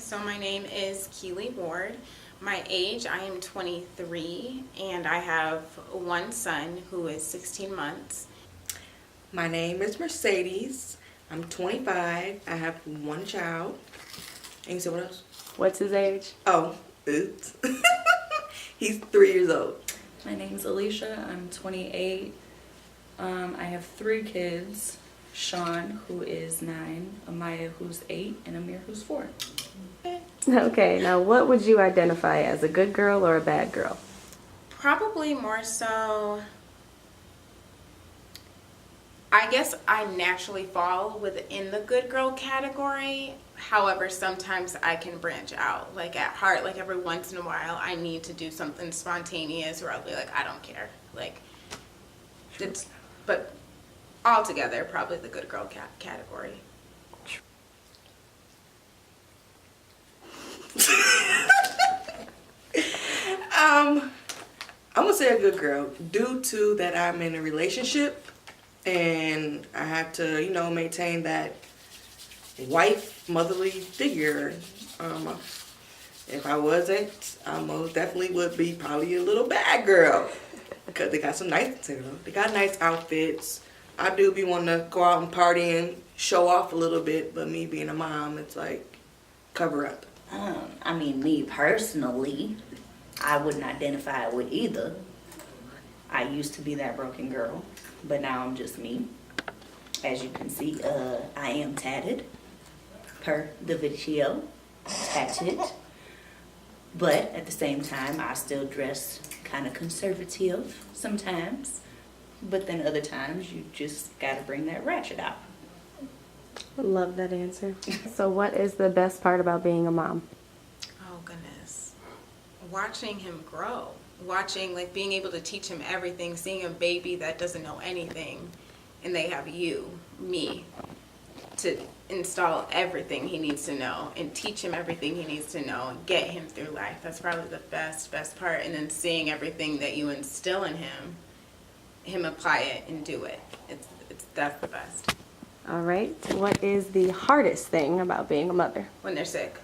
So my name is Keely Ward. My age, I am 23, and I have one son who is 16 months. My name is Mercedes. I'm 25. I have one child. And you said what else? What's his age? Oh, oops. He's 3 years old. My name's Alicia. I'm 28. I have 3 kids. Sean, who is 9, Amaya, who's 8, and Amir, who's 4. Okay, now what would you identify as, a good girl or a bad girl? Probably more so, I guess I naturally fall within the good girl category. However, sometimes I can branch out. Like at heart, like every once in a while, I need to do something spontaneous where I'll be like, I don't care. Like, but altogether, probably the good girl category. I'm gonna say a good girl due to that I'm in a relationship and I have to, maintain that wife, motherly figure. If I wasn't, I most definitely would be probably a little bad girl because they got some nice, they got nice outfits. I do be wanting to go out and party and show off a little bit, but me being a mom, it's like cover up. Me personally, I wouldn't identify with either. I used to be that broken girl, but now I'm just me. As you can see, I am tatted, per the video, tatted. But at the same time, I still dress kind of conservative sometimes. But then other times, you just gotta bring that ratchet out. Love that answer. So what is the best part about being a mom? Oh goodness. Watching him grow. Watching, like, being able to teach him everything, seeing a baby that doesn't know anything, and they have you, me, to install everything he needs to know and teach him everything he needs to know and get him through life. That's probably the best part. And then seeing everything that you instill in him apply it and do it. That's the best. All right. What is the hardest thing about being a mother? When they're sick.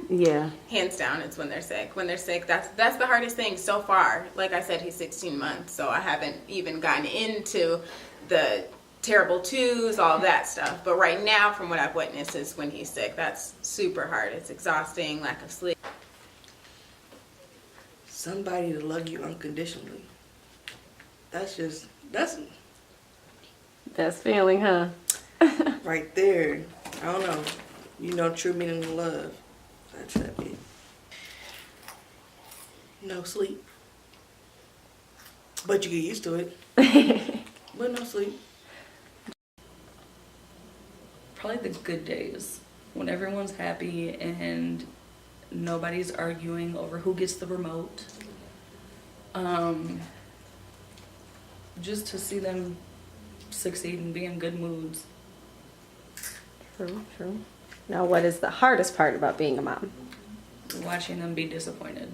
Yeah. Hands down, it's when they're sick. When they're sick, that's the hardest thing so far. Like I said, he's 16 months, so I haven't even gotten into the terrible twos, all that stuff. But right now, from what I've witnessed, is when he's sick. That's super hard. It's exhausting, lack of sleep. Somebody to love you unconditionally. That's Best feeling, huh? right there. I don't know. True meaning of love. That's that big. No sleep. But you get used to it. But no sleep. Probably the good days when everyone's happy and nobody's arguing over who gets the remote. Just to see them succeed and be in good moods. True. Now, what is the hardest part about being a mom? Watching them be disappointed.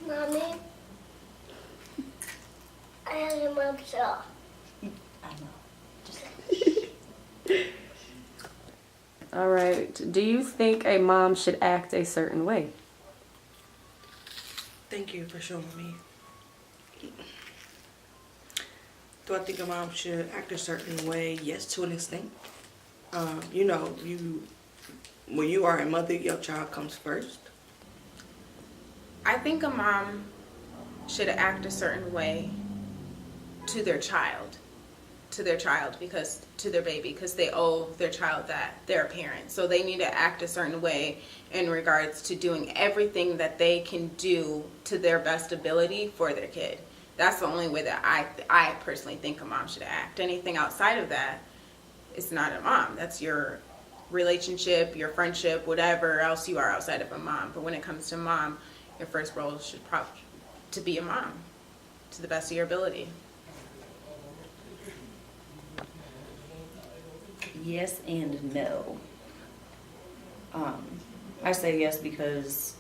Mommy, I have a mom saw. I know. All right. Do you think a mom should act a certain way? Thank you for showing me. Do I think a mom should act a certain way? Yes, to an extent. When you are a mother, your child comes first. I think a mom should act a certain way to their child, because to their baby, because they owe their child that, they're a parent. So they need to act a certain way in regards to doing everything that they can do to their best ability for their kid. That's the only way that I personally think a mom should act. Anything outside of that, it's not a mom. That's your relationship, your friendship, whatever else you are outside of a mom. But when it comes to mom, your first role should probably to be a mom to the best of your ability. Yes and no. I say yes because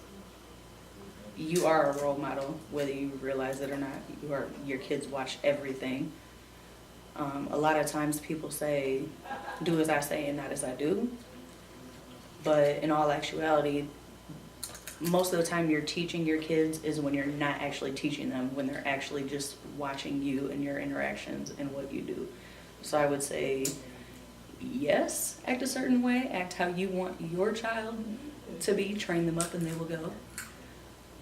you are a role model, whether you realize it or not. Your kids watch everything. A lot of times people say, do as I say and not as I do. But in all actuality, most of the time you're teaching your kids is when you're not actually teaching them, when they're actually just watching you and your interactions and what you do. So I would say, yes, act a certain way, act how you want your child to be, train them up and they will go.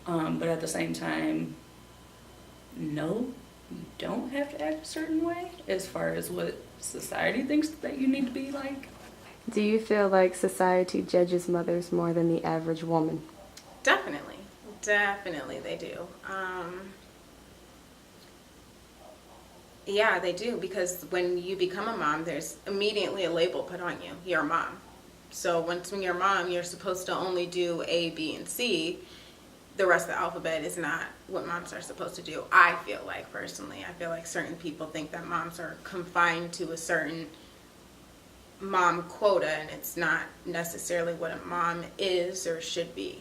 But at the same time, no, you don't have to act a certain way as far as what society thinks that you need to be like. Do you feel like society judges mothers more than the average woman? Definitely. Definitely they do. Yeah, they do, because when you become a mom, there's immediately a label put on you. You're a mom. So once when you're a mom, you're supposed to only do A, B, and C. The rest of the alphabet is not what moms are supposed to do. I feel like, personally, I feel like certain people think that moms are confined to a certain mom quota, and it's not necessarily what a mom is or should be.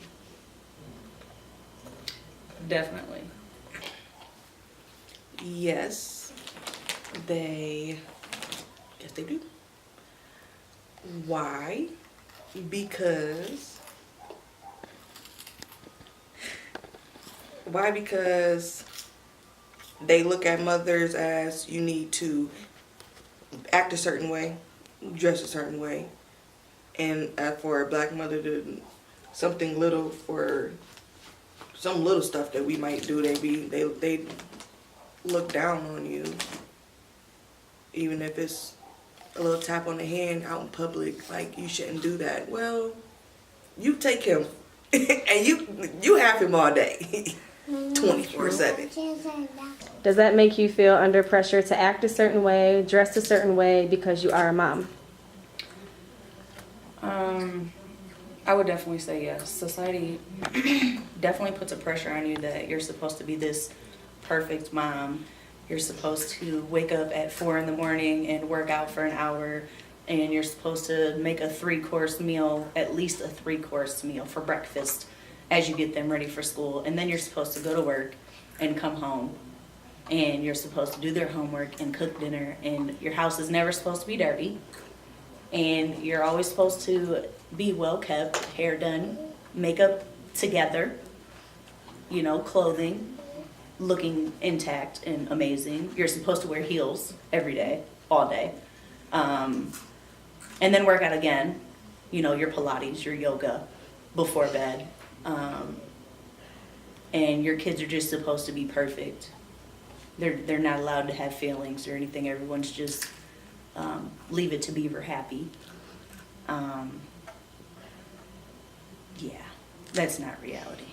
Definitely. Yes, yes, they do. Why? Because they look at mothers as you need to act a certain way, dress a certain way, and for a black mother to something little for some little stuff that we might do, they look down on you, even if it's a little tap on the hand out in public, like you shouldn't do that. Well, you take him and you have him all day 24/7. Does that make you feel under pressure to act a certain way, dress a certain way because you are a mom? I would definitely say yes. Society definitely puts a pressure on you that you're supposed to be this perfect mom. You're supposed to wake up at 4 a.m. and work out for an hour, and you're supposed to make a 3-course meal, at least a 3-course meal for breakfast as you get them ready for school. And then you're supposed to go to work and come home, and you're supposed to do their homework and cook dinner, and your house is never supposed to be dirty, and you're always supposed to be well kept, hair done, makeup together, you know, clothing, looking intact and amazing. You're supposed to wear heels every day, all day. And then work out again, you know, your Pilates, your yoga before bed. And your kids are just supposed to be perfect. They're not allowed to have feelings or anything. Everyone's just leave it to Beaver happy. Yeah, that's not reality.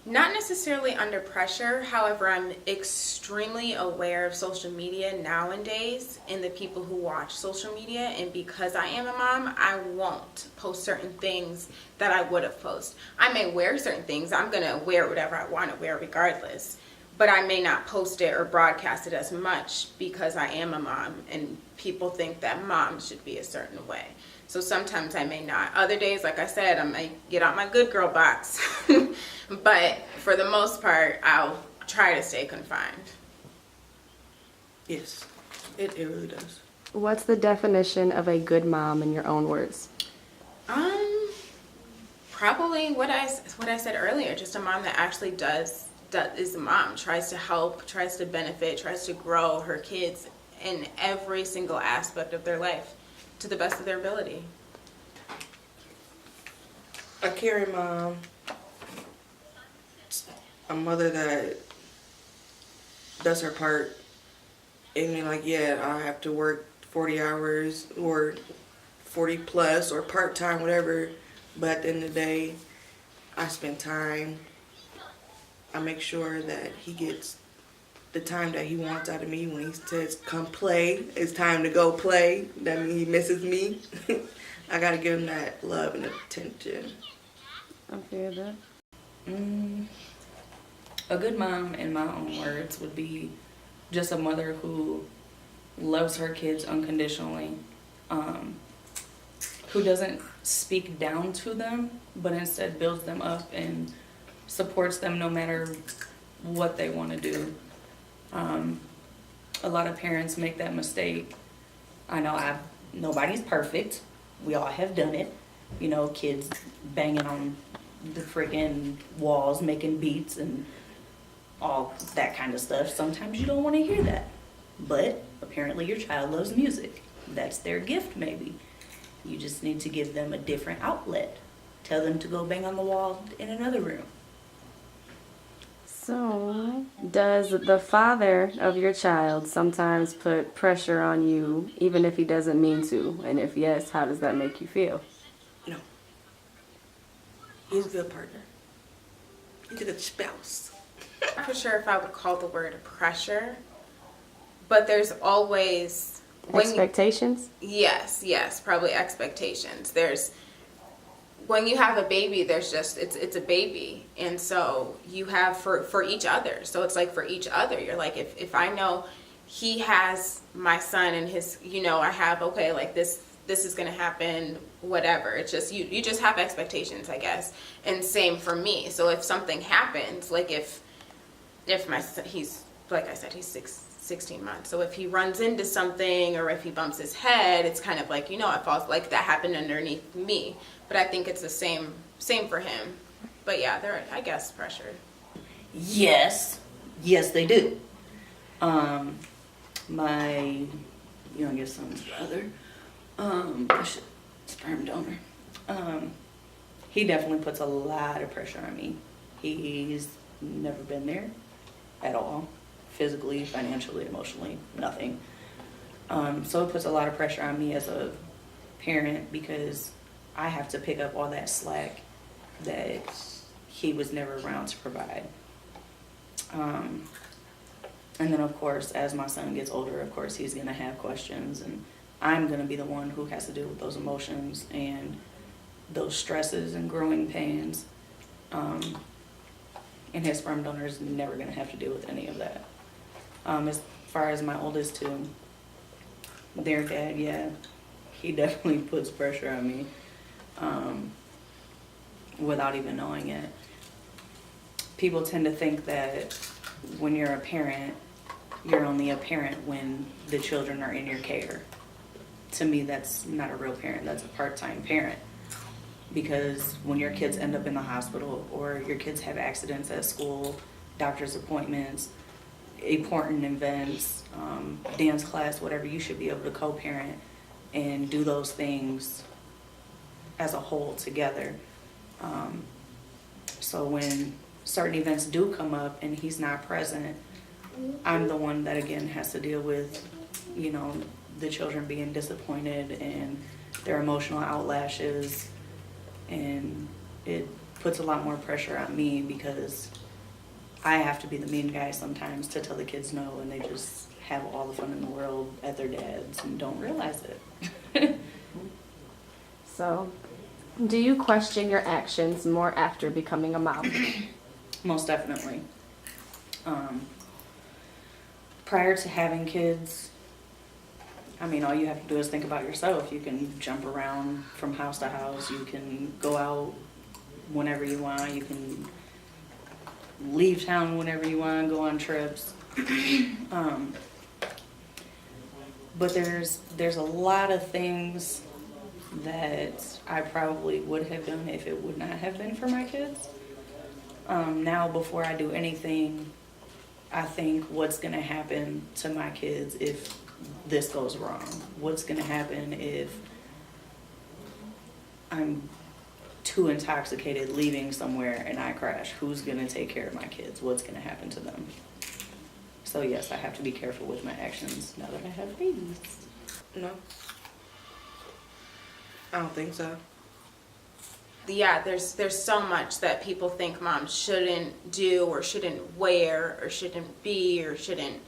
Not necessarily under pressure. However, I'm extremely aware of social media nowadays and the people who watch social media. And because I am a mom, I won't post certain things that I would have posted. I may wear certain things. I'm going to wear whatever I want to wear regardless. But I may not post it or broadcast it as much because I am a mom and people think that moms should be a certain way. So sometimes I may not. Other days, like I said, I might get out my good girl box. But for the most part, I'll try to stay confined. Yes, it really does. What's the definition of a good mom in your own words? Probably what I said earlier, just a mom that actually is a mom, tries to help, tries to benefit, tries to grow her kids in every single aspect of their life to the best of their ability. A caring mom, a mother that does her part. I mean, like, yeah, I have to work 40 hours or 40 plus or part-time, whatever, but at the end of the day, I spend time. I make sure that he gets the time that he wants out of me. When he says, come play, it's time to go play. That means he misses me. I gotta give him that love and attention. I feel that. A good mom, in my own words, would be just a mother who loves her kids unconditionally, who doesn't speak down to them, but instead builds them up and supports them no matter what they want to do. A lot of parents make that mistake. I know nobody's perfect. We all have done it. You know, kids banging on the freaking walls, making beats and all that kind of stuff. Sometimes you don't want to hear that. But apparently your child loves music. That's their gift, maybe. You just need to give them a different outlet. Tell them to go bang on the wall in another room. So, does the father of your child sometimes put pressure on you, even if he doesn't mean to? And if yes, how does that make you feel? No. He's a good partner. He's a good spouse. I'm not sure if I would call the word pressure, but there's always Expectations? yes, probably expectations. There's when you have a baby, there's just it's a baby, and so you have for each other. So it's like for each other. You're like if I know he has my son and his, you know, I have okay like this is gonna happen, whatever. It's just you just have expectations, I guess, and same for me. So if something happens, like if my son, he's like I said, he's 16 months. So if he runs into something or if he bumps his head, it's kind of like, you know, it falls like that happened underneath me. But I think it's the same for him. But yeah, there I guess pressure. Yes, they do. My youngest son's brother, sperm donor, he definitely puts a lot of pressure on me. He's never been there at all, physically, financially, emotionally, nothing. So it puts a lot of pressure on me as a parent because I have to pick up all that slack that he was never around to provide. And then, of course, as my son gets older, of course, he's going to have questions, and I'm going to be the one who has to deal with those emotions and those stresses and growing pains. And his sperm donor is never going to have to deal with any of that. As far as my oldest two, their dad, yeah, he definitely puts pressure on me without even knowing it. People tend to think that when you're a parent, you're only a parent when the children are in your care. To me, that's not a real parent. That's a part-time parent. Because when your kids end up in the hospital or your kids have accidents at school, doctor's appointments, important events, dance class, whatever, you should be able to co-parent and do those things as a whole together. So when certain events do come up and he's not present, I'm the one that again has to deal with, you know, the children being disappointed and their emotional outlashes, and it puts a lot more pressure on me because I have to be the mean guy sometimes to tell the kids no, and they just have all the fun in the world at their dad's and don't realize it. So, do you question your actions more after becoming a mom? Most definitely. Prior to having kids, I mean, all you have to do is think about yourself. You can jump around from house to house. You can go out whenever you want. You can leave town whenever you want, go on trips. But there's a lot of things that I probably would have done if it would not have been for my kids. Now, before I do anything, I think what's going to happen to my kids if this goes wrong? What's going to happen if I'm too intoxicated leaving somewhere and I crash? Who's going to take care of my kids? What's going to happen to them? So yes, I have to be careful with my actions now that I have babies. No. I don't think so. Yeah, there's so much that people think moms shouldn't do or shouldn't wear or shouldn't be or shouldn't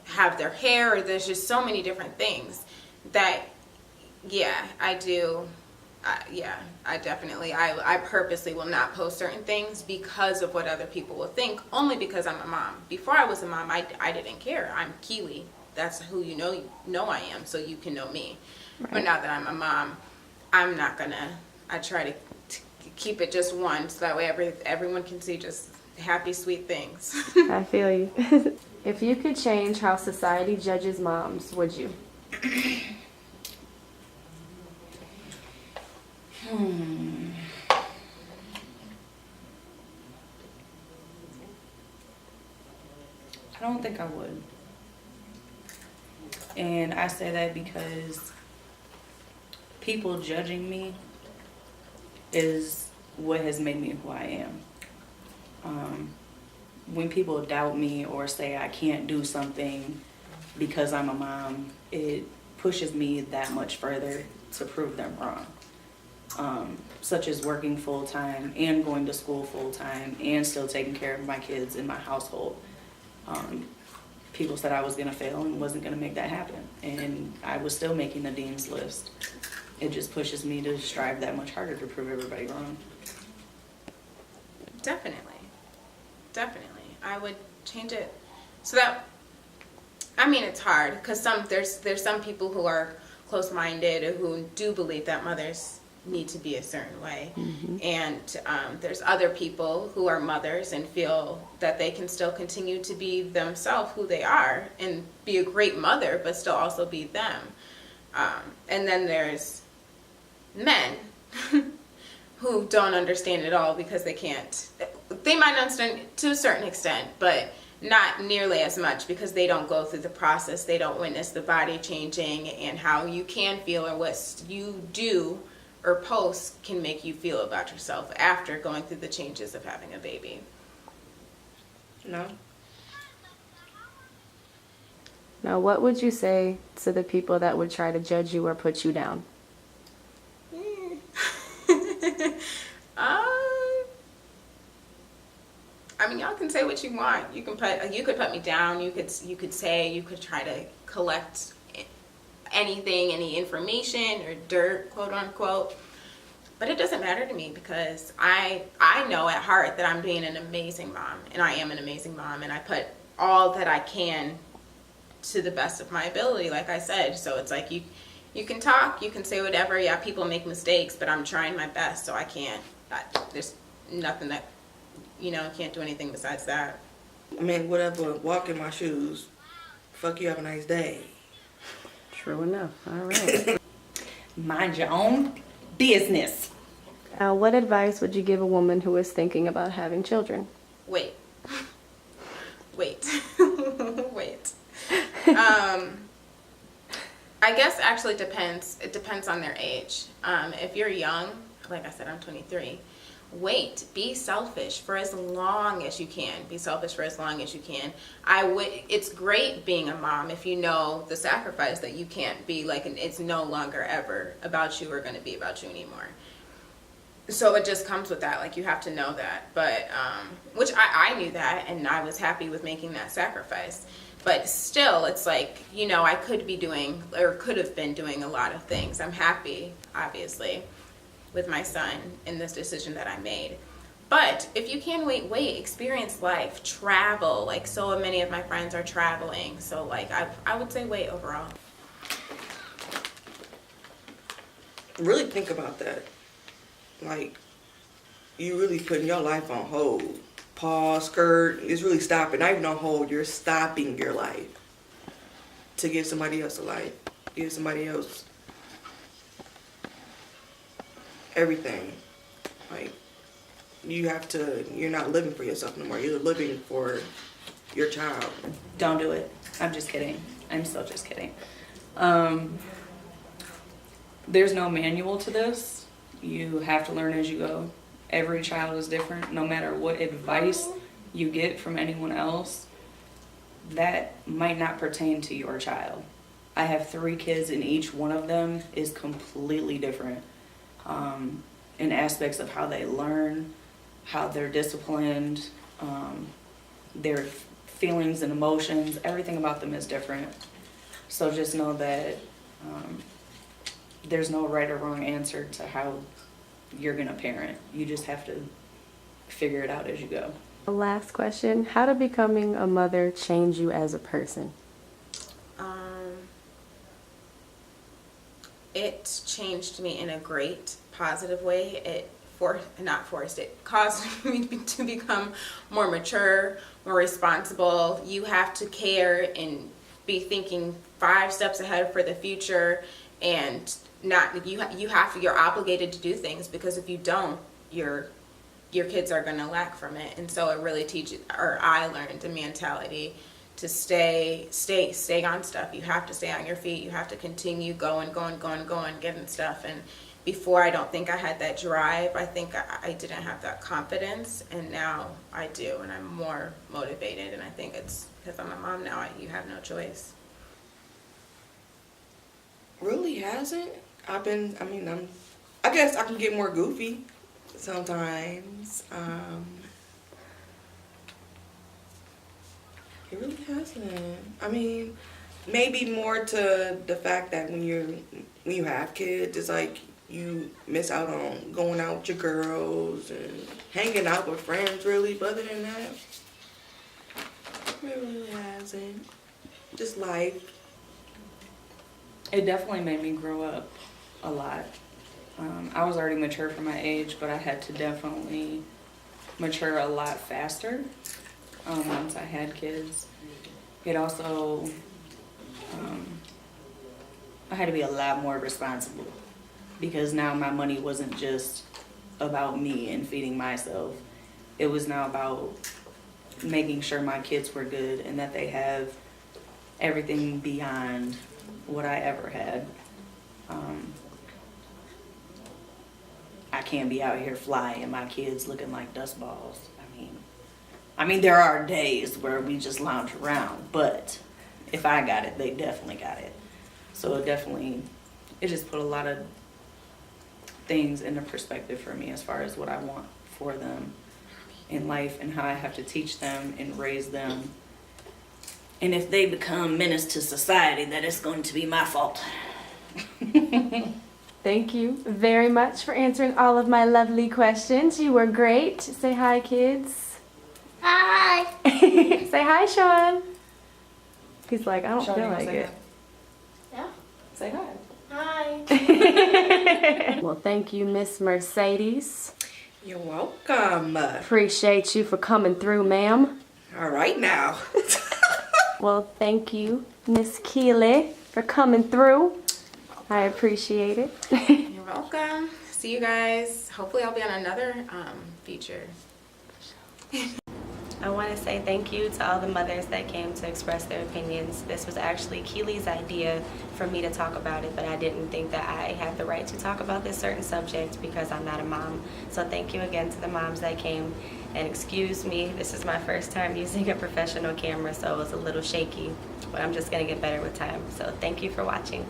have their hair, or there's just so many different things that, yeah, I do. I definitely, I purposely will not post certain things because of what other people will think, only because I'm a mom. Before I was a mom, I didn't care. I'm Kiwi. That's who you know I am, so you can know me. Right. But now that I'm a mom, I'm not gonna, I try to keep it just one, so that way everyone can see just happy, sweet things. I feel you. If you could change how society judges moms, would you? I don't think I would. And I say that because people judging me is what has made me who I am. When people doubt me or say I can't do something because I'm a mom, it pushes me that much further to prove them wrong. Such as working full-time and going to school full-time and still taking care of my kids in my household. People said I was gonna fail and wasn't gonna make that happen. And I was still making the dean's list. It just pushes me to strive that much harder to prove everybody wrong. Definitely. I would change it so that, I mean, it's hard because there's some people who are close-minded who do believe that mothers need to be a certain way. And there's other people who are mothers and feel that they can still continue to be themselves, who they are, and be a great mother, but still also be them. And then there's men who don't understand it all because they might understand to a certain extent, but not nearly as much because they don't go through the process. They don't witness the body changing and how you can feel or what you do or post can make you feel about yourself after going through the changes of having a baby. No. Now, what would you say to the people that would try to judge you or put you down? I mean, y'all can say what you want. You could put me down. You could try to collect anything, any information or dirt, quote unquote. But it doesn't matter to me because I know at heart that I'm being an amazing mom, and I am an amazing mom, and I put all that I can to the best of my ability, like I said. So it's like you can talk, you can say whatever. Yeah, people make mistakes, but I'm trying my best, so there's nothing that, I can't do anything besides that. I mean, whatever, walk in my shoes. Fuck you, have a nice day. True enough. All right. Mind your own business. Now, what advice would you give a woman who is thinking about having children? Wait. I guess actually depends. It depends on their age. If you're young, like I said, I'm 23. Wait. Be selfish for as long as you can. It's great being a mom if you know the sacrifice that you can't be like, and it's no longer ever about you or going to be about you anymore. So it just comes with that. Like, you have to know that. But, which I knew that, and I was happy with making that sacrifice. But still, it's like, I could be doing, or could have been doing a lot of things. I'm happy, obviously, with my son in this decision that I made. But if you can wait, experience life, travel. Like, so many of my friends are traveling. So, like, I would say wait overall. Really think about that. Like, you really putting your life on hold. Pause, skirt, it's really stopping. Not even on hold, you're stopping your life to give somebody else a life. Give somebody else everything. Like, you're not living for yourself no more. You're living for your child. Don't do it. I'm just kidding. I'm still just kidding. There's no manual to this. You have to learn as you go. Every child is different. No matter what advice you get from anyone else, that might not pertain to your child. I have 3 kids and each one of them is completely different in aspects of how they learn, how they're disciplined, their feelings and emotions. Everything about them is different. So just know that there's no right or wrong answer to how you're gonna parent. You just have to figure it out as you go. Last question. How did becoming a mother change you as a person? It changed me in a great positive way. It caused me to become more mature, more responsible. You have to care and be thinking 5 steps ahead for the future, and not you're obligated to do things, because if you don't, your kids are going to lack from it. And so it really teaches, or I learned the mentality to stay on stuff. You have to stay on your feet. You have to continue going, getting stuff. And before, I don't think I had that drive. I think I didn't have that confidence, and now I do, and I'm more motivated. And I think it's because I'm a mom now. You have no choice. Really hasn't. I guess I can get more goofy sometimes. It really hasn't. I mean, maybe more to the fact that when you have kids, it's like you miss out on going out with your girls and hanging out with friends, really. But other than that, it really hasn't. Just life. It definitely made me grow up a lot. I was already mature for my age, but I had to definitely mature a lot faster once I had kids. It also, I had to be a lot more responsible, because now my money wasn't just about me and feeding myself. It was now about making sure my kids were good and that they have everything beyond what I ever had. I can't be out here flying my kids looking like dust balls. I mean, there are days where we just lounge around, but if I got it, they definitely got it. So it just put a lot of things into perspective for me as far as what I want for them in life and how I have to teach them and raise them. And if they become menace to society, that is going to be my fault. Thank you very much for answering all of my lovely questions. You were great. Say hi, kids. Hi. Say hi, Sean. He's like, I don't Sean, feel you wanna like say it. Yeah. Say hi. Hi. Well, thank you, Miss Mercedes. You're welcome. Appreciate you for coming through, ma'am. All right now. Well, thank you, Miss Keeley, for coming through. I appreciate it. You're welcome. See you guys. Hopefully I'll be on another feature. I want to say thank you to all the mothers that came to express their opinions. This was actually Keely's idea for me to talk about it, but I didn't think that I had the right to talk about this certain subject because I'm not a mom. So thank you again to the moms that came. And excuse me, this is my first time using a professional camera, so it was a little shaky, but I'm just going to get better with time. So thank you for watching.